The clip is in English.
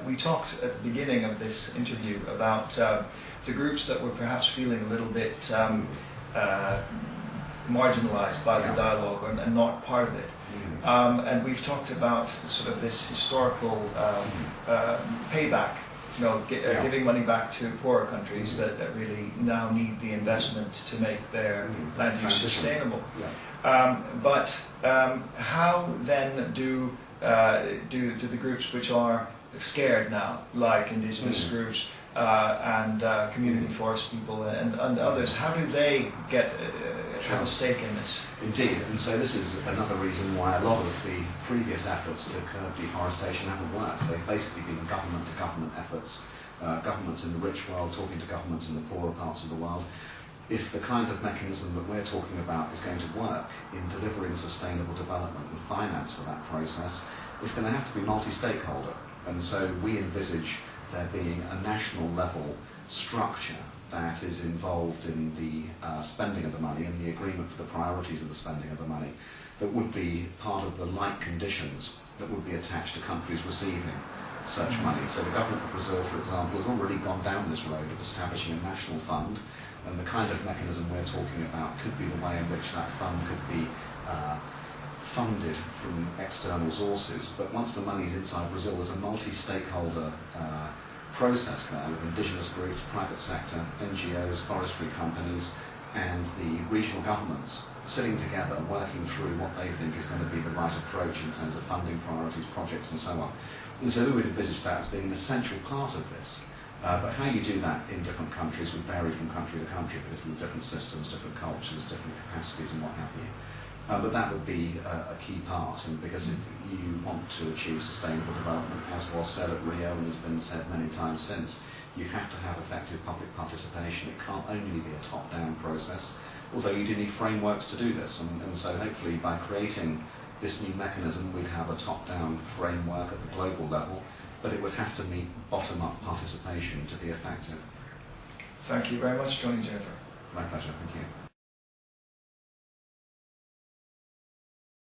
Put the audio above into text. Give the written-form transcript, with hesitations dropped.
We talked at the beginning of this interview about the groups that were perhaps feeling a little bit marginalised by the dialogue and not part of it. And we've talked about sort of this historical payback, giving money back to poorer countries that really now need the investment to make their land use sustainable. But how then do the groups which are scared now, like indigenous groups and community forest people and others, how do they get a stake in this? Indeed, and so this is another reason why a lot of the previous efforts to curb deforestation haven't worked. They've basically been government-to-government efforts, governments in the rich world talking to governments in the poorer parts of the world. If the kind of mechanism that we're talking about is going to work in delivering sustainable development and finance for that process, it's going to have to be multi-stakeholder. And so we envisage there being a national level structure that is involved in the spending of the money and the agreement for the priorities of the spending of the money that would be part of the like conditions that would be attached to countries receiving such money. So the government of Brazil, for example, has already gone down this road of establishing a national fund, and the kind of mechanism we're talking about could be the way in which that fund could be funded from external sources. But once the money's inside Brazil, there's a multi-stakeholder process there with indigenous groups, private sector, NGOs, forestry companies and the regional governments sitting together working through what they think is going to be the right approach in terms of funding priorities, projects and so on. And so we would envisage that as being an essential part of this. But how you do that in different countries would vary from country to country because of the different systems, different cultures, different capacities and what have you. But that would be a key part, and because if you want to achieve sustainable development, as was said at Rio and has been said many times since, you have to have effective public participation. It can't only be a top-down process, although you do need frameworks to do this. And so hopefully by creating this new mechanism, we'd have a top-down framework at the global level, but it would have to meet bottom-up participation to be effective. Thank you very much, Tony Juniper. My pleasure, thank you.